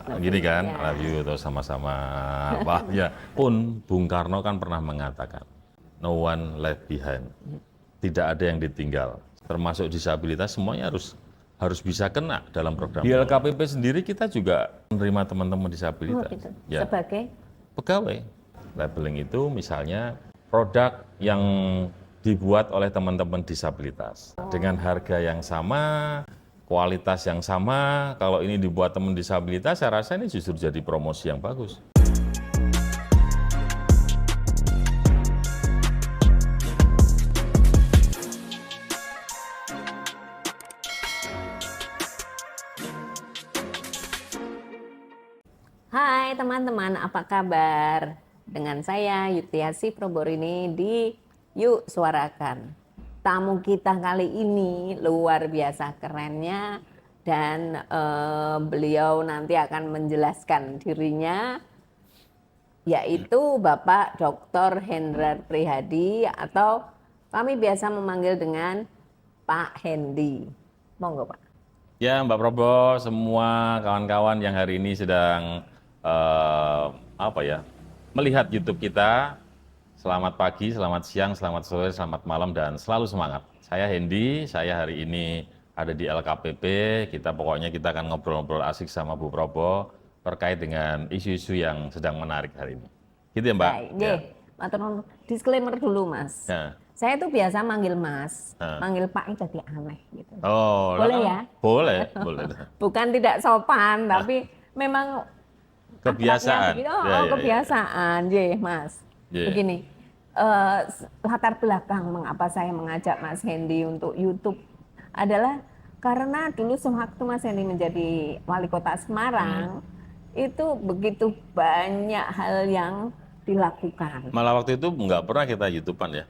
gini kan, I love you atau sama-sama apa ya. Pun Bung Karno kan pernah mengatakan, no one left behind. Tidak ada yang ditinggal. Termasuk disabilitas semuanya harus bisa kena dalam program. Di LKPP sendiri kita juga menerima teman-teman disabilitas. gitu. Ya, Sebagai pegawai. Labeling itu misalnya produk yang dibuat oleh teman-teman disabilitas dengan harga yang sama, kualitas yang sama. Kalau ini dibuat teman disabilitas, saya rasa ini justru jadi promosi yang bagus. Hai teman-teman, apa kabar? Dengan saya Yutiasi Proborini di Yuk Suarakan. Tamu kita kali ini luar biasa kerennya dan beliau nanti akan menjelaskan dirinya, yaitu Bapak Dr. Hendrar Prihadi atau kami biasa memanggil dengan Pak Hendi. Monggo Pak. Ya, Mbak Probo, semua kawan-kawan yang hari ini sedang melihat YouTube kita. Selamat pagi, selamat siang, selamat sore, selamat malam, dan selalu semangat. Saya Hendi, saya hari ini ada di LKPP. Kita akan ngobrol-ngobrol asik sama Bu Probo terkait dengan isu-isu yang sedang menarik hari ini. Gitu ya, Mbak? Ya. Disclaimer dulu, Mas. Ya. Saya tuh biasa manggil Mas, manggil Pak itu jadi aneh gitu. Oh, boleh ya? Boleh. Bukan tidak sopan, tapi memang kebiasaan. Kebiasaan, Mas. Yeah. Begini, latar belakang mengapa saya mengajak Mas Hendi untuk YouTube adalah karena dulu sewaktu Mas Hendi menjadi wali kota Semarang, itu begitu banyak hal yang dilakukan. Malah waktu itu nggak pernah kita YouTubean ya?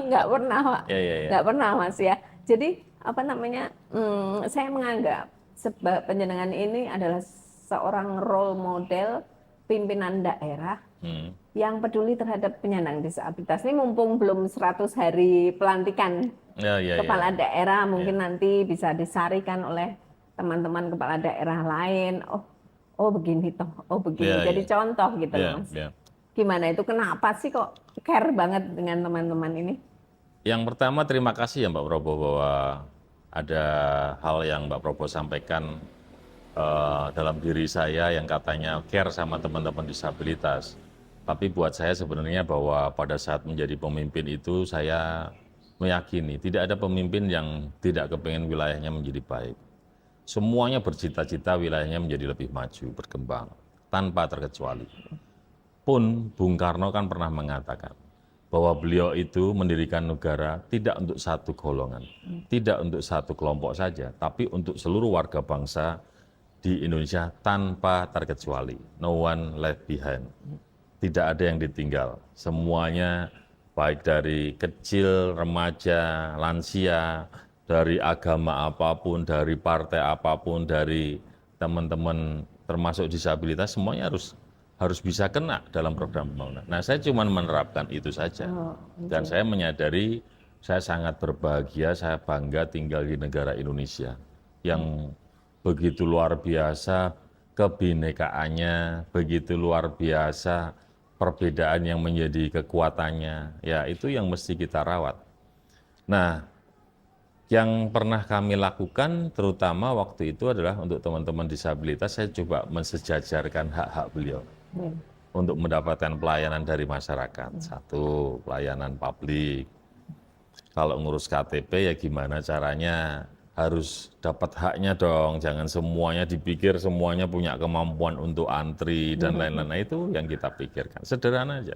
Nggak pernah, Pak. Nggak pernah, Mas ya. Jadi saya menganggap penjenengan ini adalah seorang role model pimpinan daerah yang peduli terhadap penyandang disabilitas. Ini mumpung belum 100 hari pelantikan kepala daerah, mungkin nanti bisa disarikan oleh teman-teman kepala daerah lain. Oh begini toh, oh begini. Jadi contoh gitu, Mas. Gimana itu, kenapa sih kok care banget dengan teman-teman ini? Yang pertama, terima kasih ya Mbak Probo bahwa ada hal yang Mbak Probo sampaikan dalam diri saya yang katanya care sama teman-teman disabilitas. Tapi buat saya sebenarnya bahwa pada saat menjadi pemimpin itu saya meyakini tidak ada pemimpin yang tidak kepengen wilayahnya menjadi baik. Semuanya bercita-cita wilayahnya menjadi lebih maju, berkembang, tanpa terkecuali. Pun Bung Karno kan pernah mengatakan bahwa beliau itu mendirikan negara tidak untuk satu golongan, tidak untuk satu kelompok saja, tapi untuk seluruh warga bangsa di Indonesia tanpa terkecuali. No one left behind. Tidak ada yang ditinggal. Semuanya baik dari kecil, remaja, lansia, dari agama apapun, dari partai apapun, dari teman-teman termasuk disabilitas, semuanya harus bisa kena dalam program pembangunan. Nah, saya cuma menerapkan itu saja. Dan saya menyadari saya sangat berbahagia, saya bangga tinggal di negara Indonesia yang begitu luar biasa kebinekaannya, begitu luar biasa perbedaan yang menjadi kekuatannya. Ya, itu yang mesti kita rawat. Nah, yang pernah kami lakukan terutama waktu itu adalah untuk teman-teman disabilitas, saya coba mensejajarkan hak-hak beliau untuk mendapatkan pelayanan dari masyarakat. Satu, pelayanan publik. Kalau ngurus KTP ya gimana caranya, harus dapat haknya dong, jangan semuanya dipikir semuanya punya kemampuan untuk antri dan lain-lain. Nah, itu yang kita pikirkan, sederhana aja.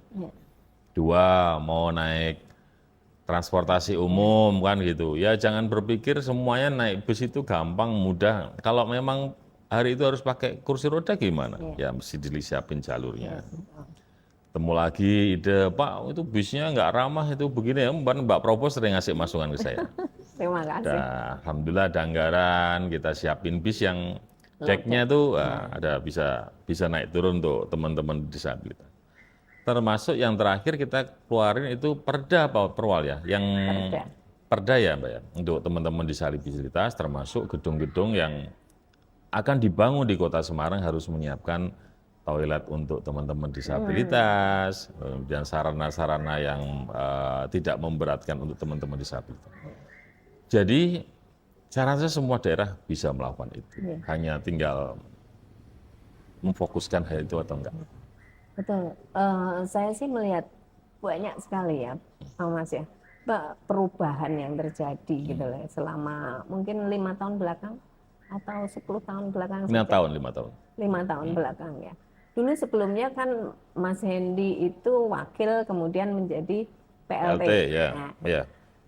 Dua, mau naik transportasi umum kan gitu, ya jangan berpikir semuanya naik bus itu gampang, mudah. Kalau memang hari itu harus pakai kursi roda gimana? Ya mesti disiapin jalurnya. Temu lagi ide, Pak itu bisnya nggak ramah itu begini ya, Mbak Probo sering ngasih masukan ke saya. Terima kasih. Alhamdulillah ada anggaran, kita siapin bis yang deknya tuh ada bisa naik turun untuk teman-teman disabilitas. Termasuk yang terakhir kita keluarin itu perda apa perwal ya, yang perda ya Mbak ya, untuk teman-teman disabilitas, termasuk gedung-gedung yang akan dibangun di Kota Semarang harus menyiapkan toilet untuk teman-teman disabilitas, dan sarana-sarana yang tidak memberatkan untuk teman-teman disabilitas. Jadi saya rasa semua daerah bisa melakukan itu, hanya tinggal memfokuskan hal itu atau enggak. Betul. Saya sih melihat banyak sekali ya, Mas ya, perubahan yang terjadi gitu loh selama mungkin 5 tahun belakang atau 10 tahun belakang. 5 tahun, 5 tahun. 5 tahun belakang ya. Dulu sebelumnya kan Mas Hendy itu wakil kemudian menjadi PLT. ya. Nah, Ya.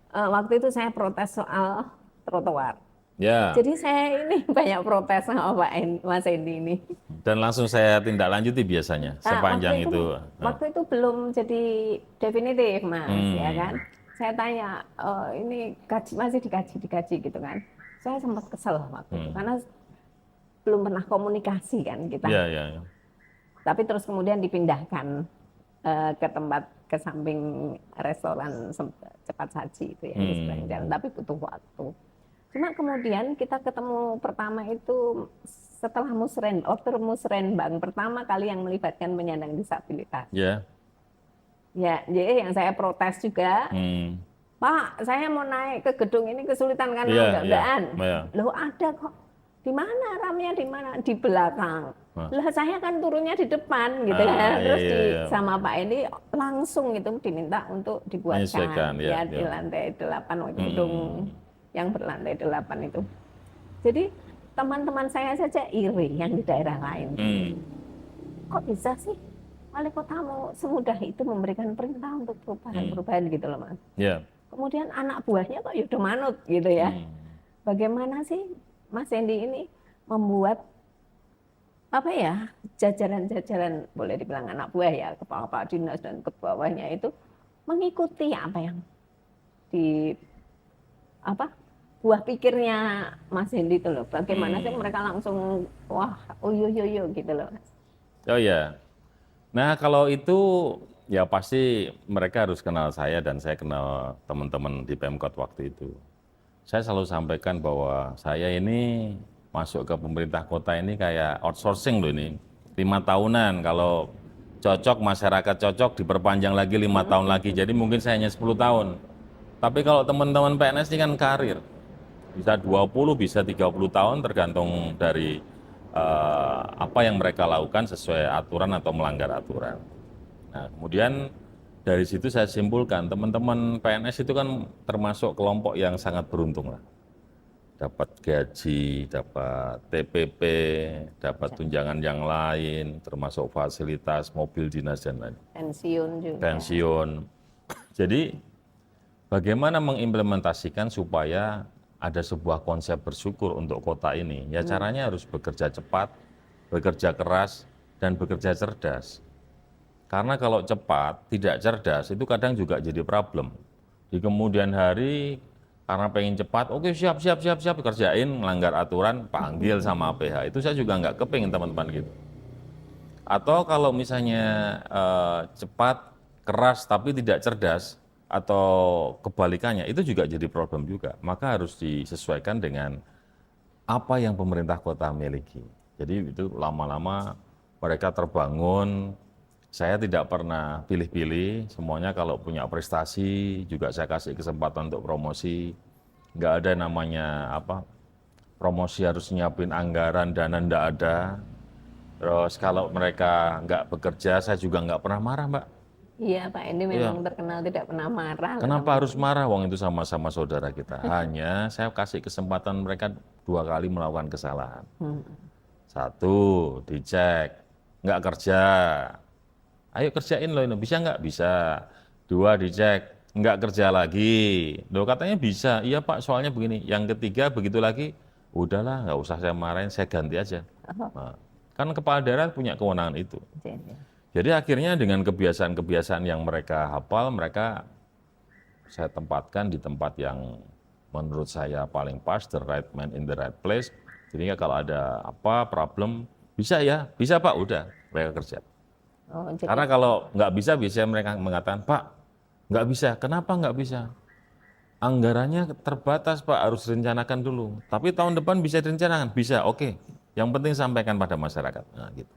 Waktu itu saya protes soal trotoar. Ya. Jadi saya ini banyak protes sama Mas Hendy ini. Dan langsung saya tindak lanjuti biasanya sepanjang itu. Waktu itu belum jadi definitif, Mas, ya kan. Saya tanya, ini masih dikaji gitu kan. Saya sempat kesel waktu itu karena belum pernah komunikasi kan kita. Ya. Tapi terus kemudian dipindahkan ke samping restoran cepat saji itu ya di seberang jalan. Tapi butuh waktu. Cuma kemudian kita ketemu pertama itu setelah musrenbang pertama kali yang melibatkan penyandang disabilitas. Ya. Ya, jadi yang saya protes juga, Pak, saya mau naik ke gedung ini kesulitan karena enggak-enggak. Loh ada kok. Di mana ramnya, di mana? Di belakang. Lah saya kan turunnya di depan gitu kan. Terus sama Pak ini langsung itu diminta untuk dibuatkan di lantai 8 gedung yang berlantai 8 itu. Jadi teman-teman saya saja iri yang di daerah lain. Kok bisa sih wali kota mau semudah itu memberikan perintah untuk perubahan-perubahan gitu loh, Mas. Kemudian anak buahnya kok udah manut gitu ya. Bagaimana sih Mas Hendy ini membuat apa ya, jajaran-jajaran, boleh dibilang anak buah ya, kepala-kepala dinas dan ke bawahnya itu mengikuti apa yang di buah pikirnya Mas Hendy itu loh. Bagaimana sih mereka langsung wah yo gitu loh, Mas. Oh ya. Nah, kalau itu ya pasti mereka harus kenal saya dan saya kenal teman-teman di Pemkot waktu itu. Saya selalu sampaikan bahwa saya ini masuk ke pemerintah kota ini kayak outsourcing loh ini. 5 tahunan, kalau cocok, masyarakat cocok, diperpanjang lagi 5 tahun lagi. Jadi mungkin saya hanya 10 tahun. Tapi kalau teman-teman PNS ini kan karir. Bisa 20, bisa 30 tahun tergantung dari apa yang mereka lakukan sesuai aturan atau melanggar aturan. Nah, kemudian dari situ saya simpulkan, teman-teman PNS itu kan termasuk kelompok yang sangat beruntung lah. Dapat gaji, dapat TPP, dapat tunjangan yang lain, termasuk fasilitas, mobil dinas dan lain. Pensiun juga. Pensiun. Jadi bagaimana mengimplementasikan supaya ada sebuah konsep bersyukur untuk kota ini? Ya caranya harus bekerja cepat, bekerja keras, dan bekerja cerdas. Karena kalau cepat, tidak cerdas, itu kadang juga jadi problem. Di kemudian hari, karena pengen cepat, oke siap, kerjain, melanggar aturan, panggil sama APH. Itu saya juga nggak kepingin teman-teman gitu. Atau kalau misalnya cepat, keras, tapi tidak cerdas, atau kebalikannya, itu juga jadi problem juga. Maka harus disesuaikan dengan apa yang pemerintah kota miliki. Jadi itu lama-lama mereka terbangun. Saya tidak pernah pilih-pilih, semuanya kalau punya prestasi juga saya kasih kesempatan untuk promosi. Nggak ada namanya promosi harus nyiapin anggaran, dana nggak ada. Terus kalau mereka nggak bekerja, saya juga nggak pernah marah, Mbak. Iya, Pak Hendy memang terkenal tidak pernah marah. Kenapa harus marah? Wong itu sama-sama saudara kita. Hanya saya kasih kesempatan mereka 2 kali melakukan kesalahan. 1, dicek, nggak kerja. Ayo kerjain loh ini, bisa nggak? Bisa. 2, dicek, nggak kerja lagi. Loh katanya bisa, iya Pak soalnya begini. Yang ketiga begitu lagi, udahlah nggak usah saya marahin, saya ganti aja. Nah, kan kepala daerah punya kewenangan itu. Jadi akhirnya dengan kebiasaan-kebiasaan yang mereka hafal, mereka saya tempatkan di tempat yang menurut saya paling pas, the right man in the right place. Jadi kalau ada problem, bisa ya, bisa Pak, udah mereka kerja. Karena kalau nggak bisa, biasanya mereka mengatakan, Pak, nggak bisa. Kenapa nggak bisa? Anggarannya terbatas, Pak, harus direncanakan dulu. Tapi tahun depan bisa direncanakan? Bisa, oke. Yang penting sampaikan pada masyarakat. Nah, gitu.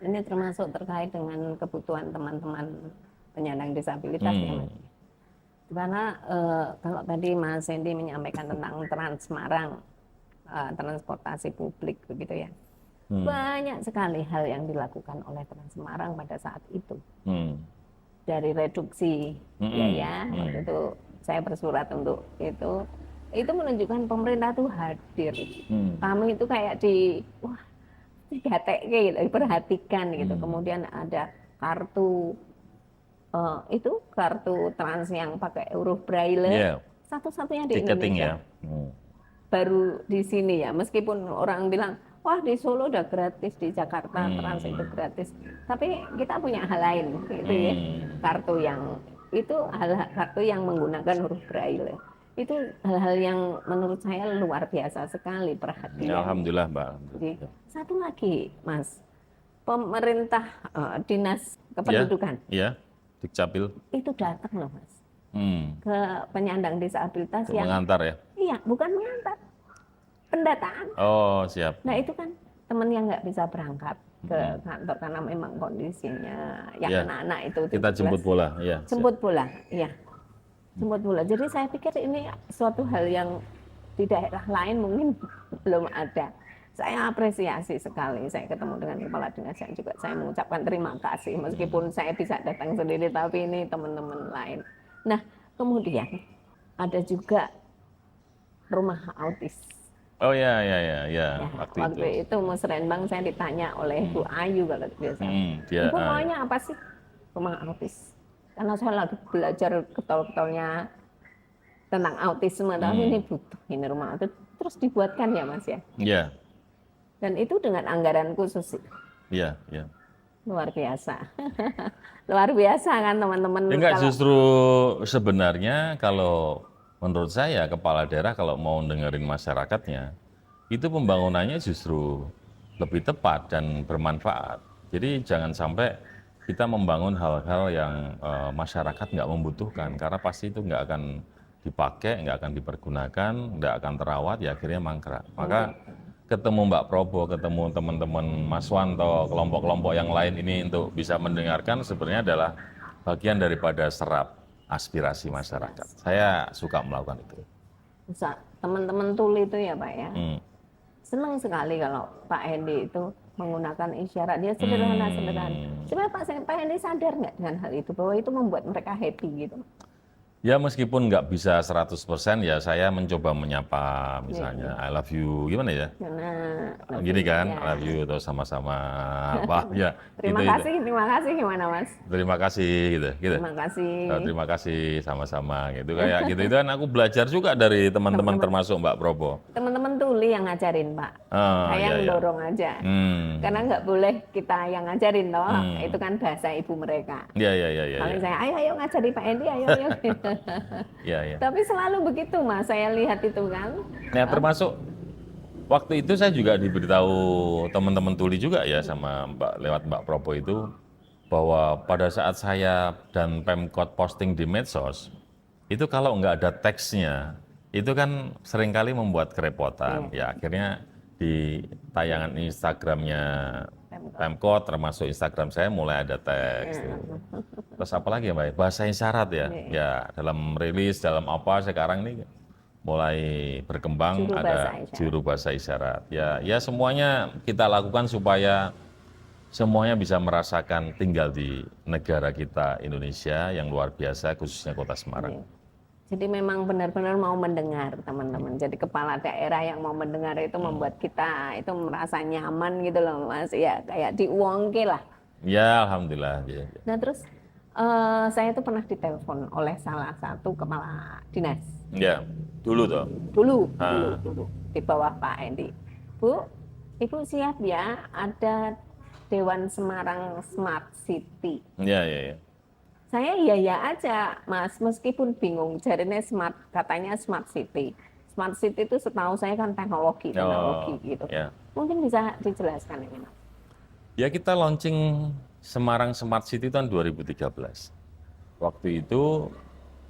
Ini termasuk terkait dengan kebutuhan teman-teman penyandang disabilitas ya Mas. Karena kalau tadi Mas Hendy menyampaikan tentang Trans Semarang, transportasi publik begitu ya. Banyak sekali hal yang dilakukan oleh Trans Semarang pada saat itu. Dari reduksi biaya, waktu itu saya bersurat untuk itu menunjukkan pemerintah tuh hadir. Kami itu kayak wah, gitu, diperhatikan gitu. Kemudian ada kartu kartu trans yang pakai huruf braille, satu-satunya di Indonesia. Baru di sini ya, meskipun orang bilang, wah di Solo udah gratis, di Jakarta trans itu gratis. Tapi kita punya hal lain gitu ya, kartu yang menggunakan huruf braille. Itu hal-hal yang menurut saya luar biasa sekali perhatian. Ya, Alhamdulillah Mbak. Jadi, satu lagi Mas, pemerintah dinas kependudukan. Iya. Dukcapil Itu datang loh Mas, ke penyandang disabilitas yang mengantar ya? Iya, bukan mengantar, pendataan. Oh siap. Nah itu kan teman yang nggak bisa berangkat ke kantor karena memang kondisinya yang anak-anak itu kita jemput bola, ya. Jemput bola, iya. Jemput bola. Jadi saya pikir ini suatu hal yang di daerah lain mungkin belum ada. Saya apresiasi sekali, saya ketemu dengan kepala dinas yang juga saya mengucapkan terima kasih, meskipun saya bisa datang sendiri, tapi ini teman-teman lain. Nah, kemudian ada juga rumah autis. Oh ya, waktu itu Musrenbang saya ditanya oleh Bu Ayu kalau biasa. Ibu maunya apa sih rumah autis? Karena saya lagi belajar getol-getolnya tentang autisme, tapi ini butuh ini rumah autis, terus dibuatkan ya Mas ya? Iya. Dan itu dengan anggaran khusus. Iya. Luar biasa. Luar biasa kan teman-teman. Enggak, justru sebenarnya kalau menurut saya kepala daerah kalau mau dengerin masyarakatnya, itu pembangunannya justru lebih tepat dan bermanfaat. Jadi jangan sampai kita membangun hal-hal yang masyarakat nggak membutuhkan, karena pasti itu nggak akan dipakai, nggak akan dipergunakan, nggak akan terawat, ya akhirnya mangkrak. Maka ketemu Mbak Probo, ketemu teman-teman Mas Wanto, kelompok-kelompok yang lain ini untuk bisa mendengarkan sebenarnya adalah bagian daripada serap aspirasi masyarakat. Saya suka melakukan itu. Teman-teman tuli itu ya Pak ya, senang sekali kalau Pak Hendy itu menggunakan isyarat. Dia sederhana. Coba Pak Hendy sadar nggak dengan hal itu, bahwa itu membuat mereka happy gitu? Ya meskipun nggak bisa 100%, ya saya mencoba menyapa misalnya I love you, gimana ya? Gini kan, I love you atau sama-sama apa ya. Terima kasih gimana Mas? Terima kasih gitu. Terima kasih. Terima kasih sama-sama gitu, kayak gitu. Itu kan aku belajar juga dari teman-teman termasuk Mbak Probo. Teman-teman tuli yang ngajarin Pak. Saya yang dorong aja. Karena nggak boleh kita yang ngajarin toh. Itu kan bahasa ibu mereka. Iya. Paling saya ayo ngajari Pak Hendy, ayo. Iya. Tapi selalu begitu Mas, saya lihat itu kan. Nah, termasuk waktu itu saya juga diberitahu teman-teman tuli juga ya sama lewat Mbak Probo itu, bahwa pada saat saya dan Pemkot posting di medsos, itu kalau nggak ada teksnya, itu kan seringkali membuat kerepotan. Ya akhirnya di tayangan Instagramnya Pemkot, termasuk Instagram saya, mulai ada teks. Terus apa lagi ya Mbak? Bahasa isyarat ya. Ya dalam rilis, dalam apa sekarang ini mulai berkembang ada juru bahasa isyarat. Ya semuanya kita lakukan supaya semuanya bisa merasakan tinggal di negara kita Indonesia yang luar biasa, khususnya Kota Semarang. Jadi memang benar-benar mau mendengar teman-teman. Jadi kepala daerah yang mau mendengar itu membuat kita itu merasa nyaman gitu loh Mas. Ya kayak diuangke lah. Ya Alhamdulillah. Ya. Nah terus saya itu pernah ditelepon oleh salah satu kepala dinas. Ya, dulu toh. Dulu di bawah Pak Hendy. Bu, Ibu siap ya ada Dewan Semarang Smart City. Ya. Saya iya aja Mas, meskipun bingung jadinya katanya Smart City. Smart City itu setahu saya kan teknologi gitu. Ya. Mungkin bisa dijelaskan ini Mas. Ya kita launching Semarang Smart City tahun 2013. Waktu itu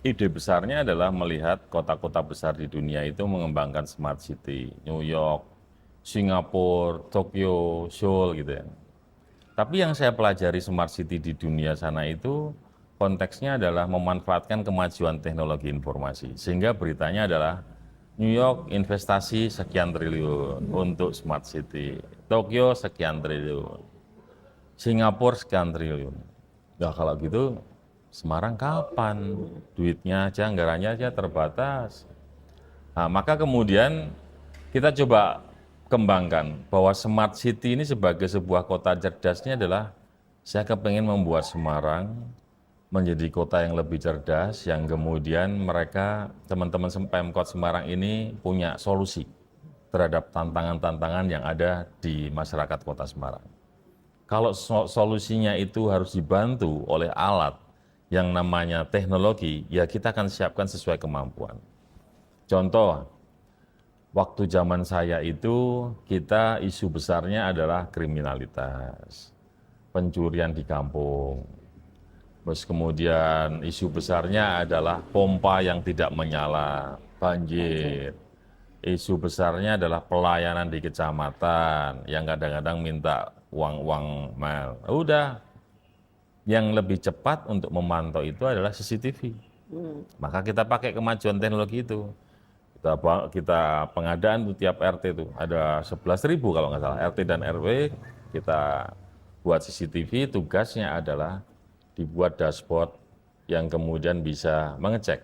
ide besarnya adalah melihat kota-kota besar di dunia itu mengembangkan Smart City. New York, Singapura, Tokyo, Seoul gitu ya. Tapi yang saya pelajari smart city di dunia sana itu konteksnya adalah memanfaatkan kemajuan teknologi informasi. Sehingga beritanya adalah New York investasi sekian triliun untuk smart city, Tokyo sekian triliun, Singapura sekian triliun. Ya kalau gitu Semarang kapan? Duitnya aja, anggarannya aja terbatas. Nah, maka kemudian kita coba kembangkan bahwa smart city ini sebagai sebuah kota cerdasnya adalah saya kepengen membuat Semarang menjadi kota yang lebih cerdas, yang kemudian mereka, teman-teman Pemkot Semarang ini punya solusi terhadap tantangan-tantangan yang ada di masyarakat kota Semarang. Kalau solusinya itu harus dibantu oleh alat yang namanya teknologi, ya kita akan siapkan sesuai kemampuan. Contoh, waktu zaman saya itu kita isu besarnya adalah kriminalitas, pencurian di kampung. Terus kemudian isu besarnya adalah pompa yang tidak menyala, banjir. Isu besarnya adalah pelayanan di kecamatan yang kadang-kadang minta uang mal. Udah, yang lebih cepat untuk memantau itu adalah CCTV. Maka kita pakai kemajuan teknologi itu. Kita pengadaan tuh tiap RT itu ada 11.000 kalau nggak salah RT dan RW kita buat CCTV. Tugasnya adalah dibuat dashboard yang kemudian bisa mengecek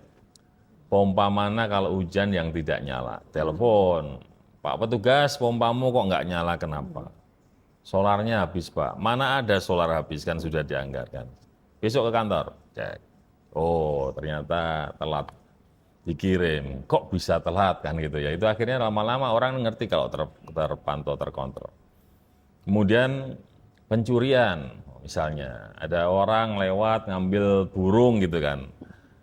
pompa mana kalau hujan yang tidak nyala. Telepon, Pak petugas pompamu kok nggak nyala kenapa? Solarnya habis Pak. Mana ada solar habis kan sudah dianggarkan. Besok ke kantor, cek. Oh ternyata telat dikirim, kok bisa telat kan gitu ya. Itu akhirnya lama-lama orang ngerti kalau terpantau, terkontrol. Kemudian pencurian, misalnya ada orang lewat ngambil burung gitu kan.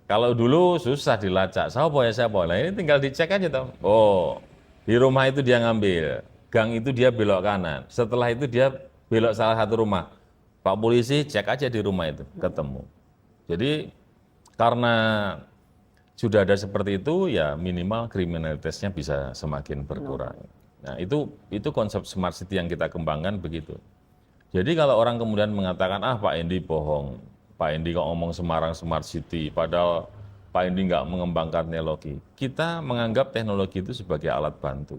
Kalau dulu susah dilacak, siapa. Nah ini tinggal dicek aja toh. Oh, di rumah itu dia ngambil, gang itu dia belok kanan. Setelah itu dia belok salah satu rumah. Pak polisi cek aja di rumah itu, ketemu. Jadi karena sudah ada seperti itu, ya minimal kriminalitasnya bisa semakin berkurang. Nah itu konsep smart city yang kita kembangkan begitu. Jadi kalau orang kemudian mengatakan, Pak Endi bohong, Pak Endi kok ngomong Semarang smart city, padahal Pak Endi nggak mengembangkan teknologi. Kita menganggap teknologi itu sebagai alat bantu.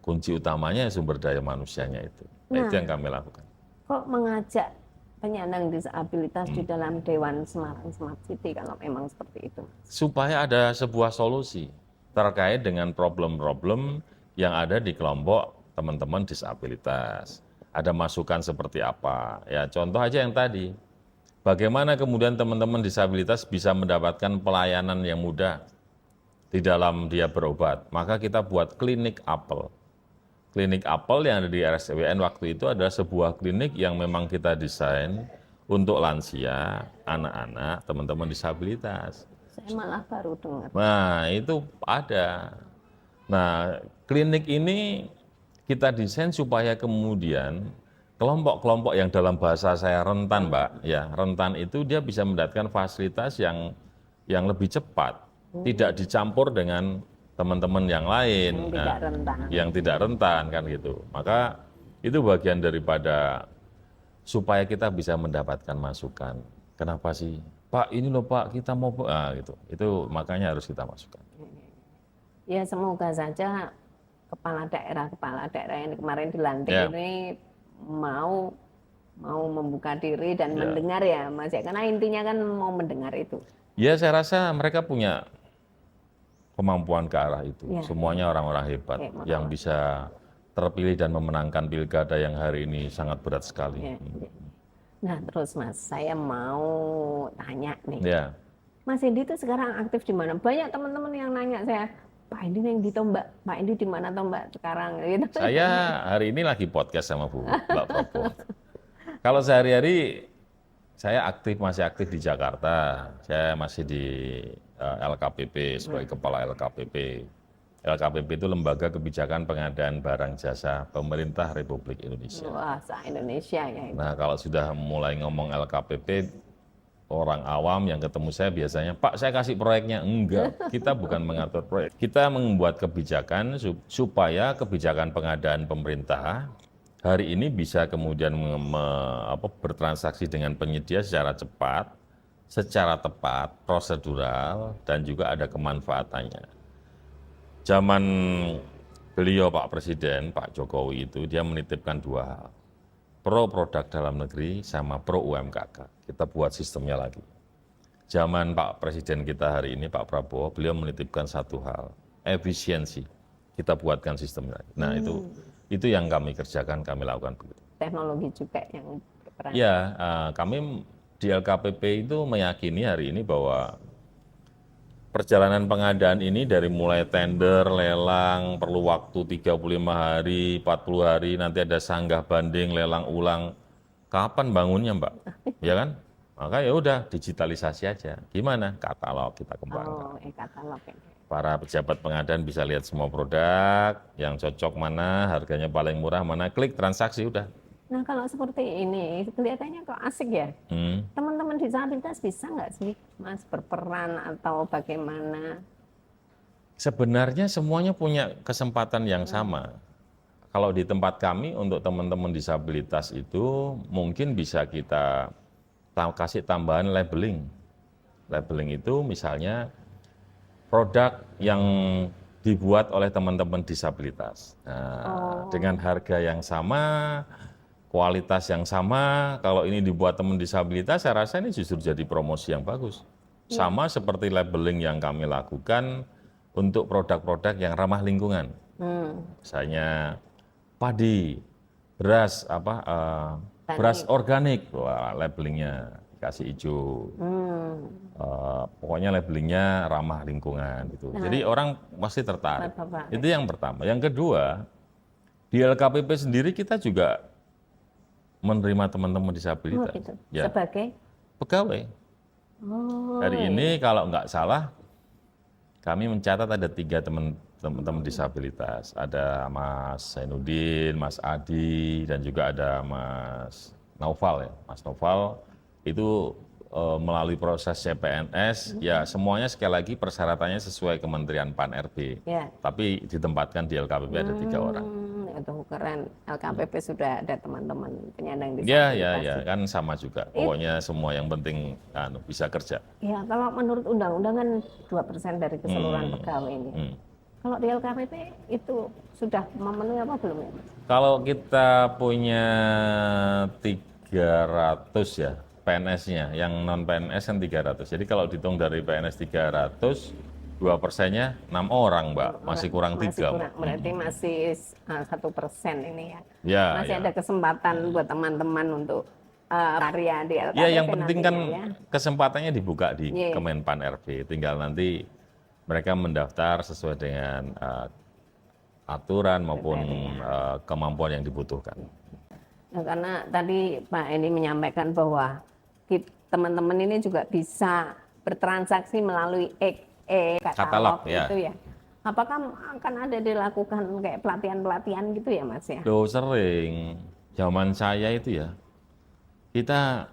Kunci utamanya sumber daya manusianya itu. Nah, itu yang kami lakukan. Kok mengajak penyandang disabilitas di dalam Dewan Semarang Smart City kalau memang seperti itu? Supaya ada sebuah solusi terkait dengan problem-problem yang ada di kelompok teman-teman disabilitas. Ada masukan seperti apa? Ya contoh aja yang tadi. Bagaimana kemudian teman-teman disabilitas bisa mendapatkan pelayanan yang mudah di dalam dia berobat? Maka kita buat klinik apel. Klinik apel yang ada di RSWN waktu itu adalah sebuah klinik yang memang kita desain untuk lansia, anak-anak, teman-teman disabilitas. Saya malah baru dengar. Nah, itu ada. Nah, klinik ini kita desain supaya kemudian kelompok-kelompok yang dalam bahasa saya rentan, Mbak, ya rentan itu dia bisa mendapatkan fasilitas yang lebih cepat, tidak dicampur dengan teman-teman yang lain, yang tidak rentan kan gitu. Maka itu bagian daripada supaya kita bisa mendapatkan masukan. Kenapa sih, Pak ini loh Pak kita mau gitu. Itu makanya harus kita masukkan. Ya semoga saja kepala daerah yang kemarin dilantik ini mau membuka diri dan mendengar ya Mas ya, karena intinya kan mau mendengar itu. Ya saya rasa mereka punya kemampuan ke arah itu. Semuanya orang-orang hebat yang bisa terpilih dan memenangkan pilkada yang hari ini sangat berat sekali. Nah terus Mas, saya mau tanya nih. Mas Endi itu sekarang aktif di mana? Banyak teman-teman yang nanya saya, Pak Endi yang di Tombak, Pak Endi di mana Tombak sekarang? Gitu. Saya hari ini lagi podcast sama Mbak Probo. Kalau sehari-hari saya masih aktif di Jakarta. Saya masih di LKPP sebagai kepala LKPP. LKPP itu Lembaga Kebijakan Pengadaan Barang Jasa Pemerintah Republik Indonesia. Wah, se-Indonesia ya. Nah, kalau sudah mulai ngomong LKPP, orang awam yang ketemu saya biasanya, Pak saya kasih proyeknya. Enggak, kita bukan mengatur proyek. Kita membuat kebijakan supaya kebijakan pengadaan pemerintah hari ini bisa kemudian bertransaksi dengan penyedia secara cepat, secara tepat, prosedural, dan juga ada kemanfaatannya. Zaman beliau Pak Presiden, Pak Jokowi itu dia menitipkan dua hal. Pro produk dalam negeri sama pro UMKK. Kita buat sistemnya lagi. Zaman Pak Presiden kita hari ini, Pak Prabowo, beliau menitipkan satu hal, efisiensi. Kita buatkan sistemnya lagi. Nah itu yang kami kerjakan, kami lakukan begitu. Teknologi juga yang berperan. Ya, kami di LKPP itu meyakini hari ini bahwa perjalanan pengadaan ini dari mulai tender, lelang, perlu waktu 35 hari, 40 hari, nanti ada sanggah banding, lelang ulang. Kapan bangunnya, Mbak? Ya kan? Maka ya udah digitalisasi aja. Gimana? Katalog kita kembangkan. Katalog. Para pejabat pengadaan bisa lihat semua produk, yang cocok mana, harganya paling murah mana, klik transaksi udah. Nah kalau seperti ini kelihatannya kok asik ya. Teman-teman disabilitas bisa nggak sih Mas berperan atau bagaimana? Sebenarnya semuanya punya kesempatan yang sama. Kalau di tempat kami untuk teman-teman disabilitas itu mungkin bisa kita kasih tambahan labeling. Labeling itu misalnya produk yang dibuat oleh teman-teman disabilitas. Nah, dengan harga yang sama, kualitas yang sama, kalau ini dibuat teman disabilitas, saya rasa ini justru jadi promosi yang bagus. Sama seperti labeling yang kami lakukan untuk produk-produk yang ramah lingkungan. Misalnya padi, beras, beras organik, wah, labelingnya kasih hijau. Pokoknya labelingnya ramah lingkungan gitu. Jadi orang pasti tertarik. Itu yang pertama. Yang kedua, di LKPP sendiri kita juga menerima teman-teman disabilitas. Gitu. Ya. Sebagai pegawai. Hari ini kalau nggak salah, kami mencatat ada 3 teman-teman disabilitas. Ada Mas Zainuddin, Mas Adi, dan juga ada Mas Naufal ya. Mas Naufal itu melalui proses CPNS, ya semuanya sekali lagi persyaratannya sesuai Kementerian PAN-RB. Ya. Tapi ditempatkan di LKPP ada 3 orang. Itu keren. LKPP sudah ada teman-teman penyandang disabilitas. Ya, kan sama juga. Pokoknya semua yang penting bisa kerja. Ya, kalau menurut undang-undang kan 2% dari keseluruhan pegawai ini. Kalau di LKPP itu sudah memenuhi apa belum ya, Mas? Kalau kita punya 300 ya PNS-nya, yang non PNS kan 300. Jadi kalau dihitung dari PNS 300, 2%-nya 6 orang, Mbak. Masih kurang 3. Berarti masih 1% ini ya. Ya, masih ada kesempatan buat teman-teman untuk karya di LKPP. Ya, yang penting kan kesempatannya dibuka di Kemenpan RB. Tinggal nanti mereka mendaftar sesuai dengan aturan maupun kemampuan yang dibutuhkan. Nah, karena tadi Pak Edi menyampaikan bahwa teman-teman ini juga bisa bertransaksi melalui katalog itu ya. Apakah akan ada dilakukan kayak pelatihan-pelatihan gitu ya Mas ya? Sering. Zaman saya itu ya, kita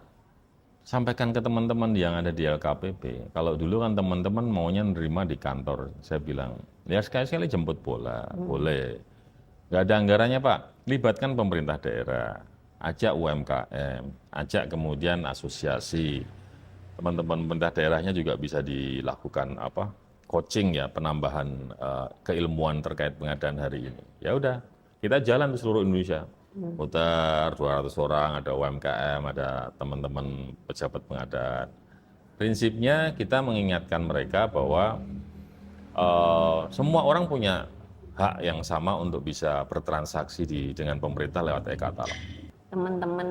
sampaikan ke teman-teman yang ada di LKPP. Kalau dulu kan teman-teman maunya nerima di kantor. Saya bilang, ya sekali-sekali jemput bola, boleh. Nggak ada anggarannya Pak, libatkan pemerintah daerah, ajak UMKM, ajak kemudian asosiasi. Teman-teman pemerintah daerahnya juga bisa dilakukan coaching ya, penambahan keilmuan terkait pengadaan hari ini. Ya udah, kita jalan di seluruh Indonesia. Putar 200 orang, ada UMKM, ada teman-teman pejabat pengadaan. Prinsipnya kita mengingatkan mereka bahwa semua orang punya hak yang sama untuk bisa bertransaksi dengan pemerintah lewat e-katalog. Teman-teman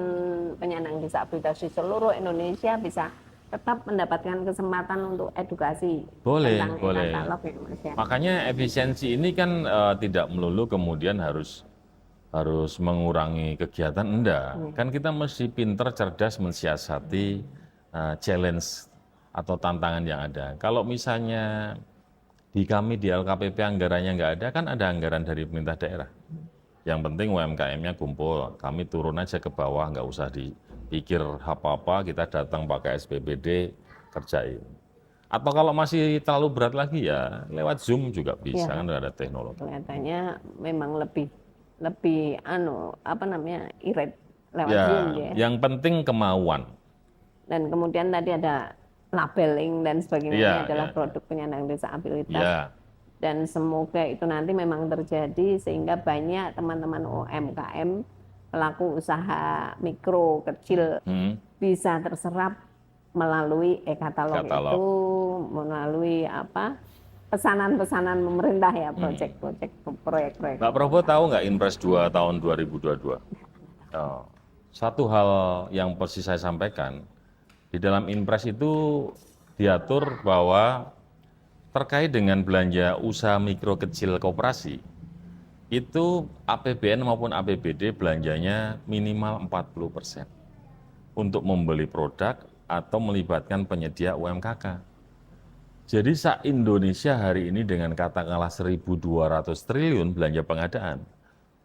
penyandang disabilitas di seluruh Indonesia bisa tetap mendapatkan kesempatan untuk edukasi tentang e-katalog ya Mas ya. Makanya efisiensi ini kan tidak melulu kemudian harus mengurangi kegiatan, enggak. Kan kita mesti pinter, cerdas mensiasati challenge atau tantangan yang ada. Kalau misalnya di kami di LKPP anggarannya nggak ada, kan ada anggaran dari pemerintah daerah. Yang penting UMKM-nya kumpul, kami turun aja ke bawah, nggak usah pikir apa-apa, kita datang pakai SPBD, kerjain. Atau kalau masih terlalu berat lagi ya lewat Zoom juga bisa, Ya. kan ada teknologi. Kelihatannya memang lebih irit lewat Ya, Zoom ya. yang penting kemauan. Dan kemudian tadi ada labeling dan sebagainya, Ya, ini adalah ya, produk penyandang disabilitas. ya. Dan semoga itu nanti memang terjadi sehingga banyak teman-teman UMKM, pelaku usaha mikro kecil bisa terserap melalui e-katalog itu, melalui pesanan-pesanan pemerintah ya, proyek-proyek. Mbak Prabowo tahu nggak Inpres 2 tahun 2022? Oh, satu hal yang persis saya sampaikan, di dalam Inpres itu diatur bahwa terkait dengan belanja usaha mikro kecil koperasi, itu APBN maupun APBD belanjanya minimal 40% untuk membeli produk atau melibatkan penyedia UMKK. Jadi se-Indonesia hari ini dengan katakanlah 1.200 triliun belanja pengadaan,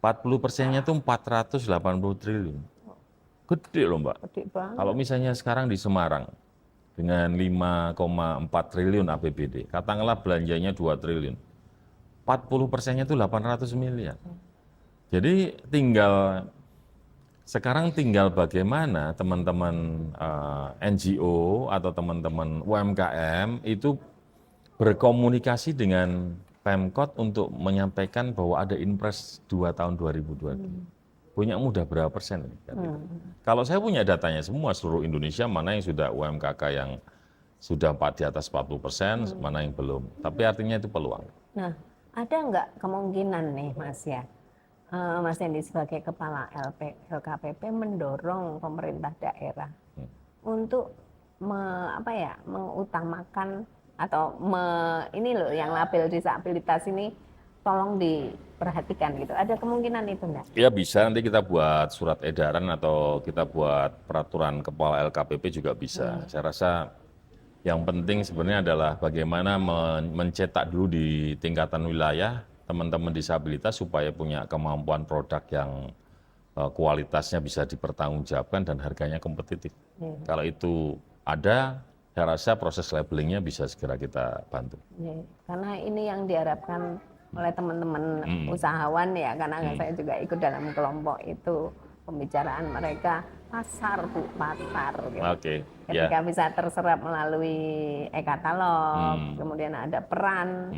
40%-nya itu 480 triliun. Gede loh Mbak. Gede banget. Kalau misalnya sekarang di Semarang dengan 5,4 triliun APBD, katakanlah belanjanya 2 triliun, 40%-nya itu 800 miliar. Jadi sekarang tinggal bagaimana teman-teman NGO atau teman-teman UMKM itu berkomunikasi dengan Pemkot untuk menyampaikan bahwa ada Inpres 2 tahun 2022. Punya mudah berapa persen? Kalau saya punya datanya semua seluruh Indonesia, mana yang sudah UMKK yang sudah di atas 40%, mana yang belum. Tapi artinya itu peluang. Nah, ada nggak kemungkinan nih Mas ya, Mas Hendy sebagai Kepala LKPP mendorong pemerintah daerah untuk mengutamakan atau ini loh yang label disabilitas ini tolong diperhatikan gitu. Ada kemungkinan itu enggak? Ya bisa, nanti kita buat surat edaran atau kita buat peraturan Kepala LKPP juga bisa. Saya rasa yang penting sebenarnya adalah bagaimana mencetak dulu di tingkatan wilayah teman-teman disabilitas supaya punya kemampuan produk yang kualitasnya bisa dipertanggungjawabkan dan harganya kompetitif. Kalau itu ada, saya rasa proses labelingnya bisa segera kita bantu. Karena ini yang diharapkan oleh teman-teman usahawan ya, karena saya juga ikut dalam kelompok itu, pembicaraan mereka pasar gitu. Ketika bisa terserap melalui e-katalog, kemudian ada peran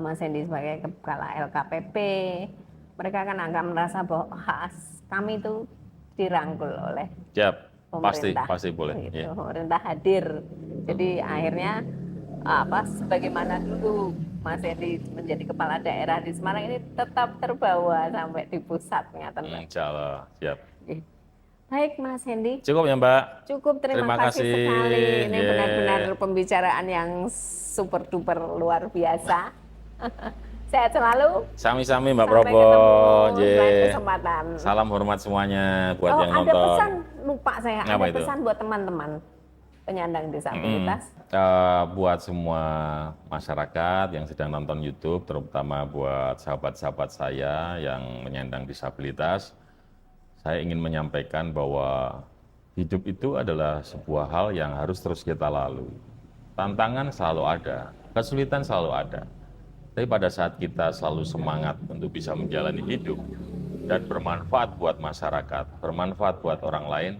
Mas Hendy sebagai Kepala LKPP, mereka akan merasa bahwa kami itu dirangkul oleh pemerintah. Pasti boleh. Gitu. Pemerintah hadir. Jadi akhirnya sebagaimana dulu Mas Hendy menjadi kepala daerah di Semarang ini tetap terbawa sampai di pusat. Insya Allah, siap. Baik Mas Hendy. Cukup ya Mbak? Cukup, terima kasih sekali. Ini benar-benar pembicaraan yang super duper luar biasa. Sehat selalu. Sami-sami Mbak Sampai Prabowo. ketemu kesempatan. Salam hormat semuanya buat yang nonton. Ada pesan, lupa saya. Ada pesan buat teman-teman penyandang disabilitas. Buat semua masyarakat yang sedang nonton YouTube, terutama buat sahabat-sahabat saya yang menyandang disabilitas, saya ingin menyampaikan bahwa hidup itu adalah sebuah hal yang harus terus kita lalui. Tantangan selalu ada, kesulitan selalu ada. Tapi pada saat kita selalu semangat untuk bisa menjalani hidup dan bermanfaat buat masyarakat, bermanfaat buat orang lain,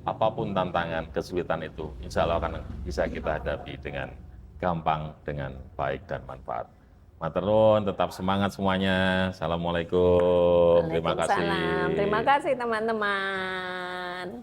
apapun tantangan, kesulitan itu, insya Allah akan bisa kita hadapi dengan gampang, dengan baik dan manfaat. Matur nuwun, tetap semangat semuanya. Assalamualaikum. Terima kasih. Terima kasih teman-teman.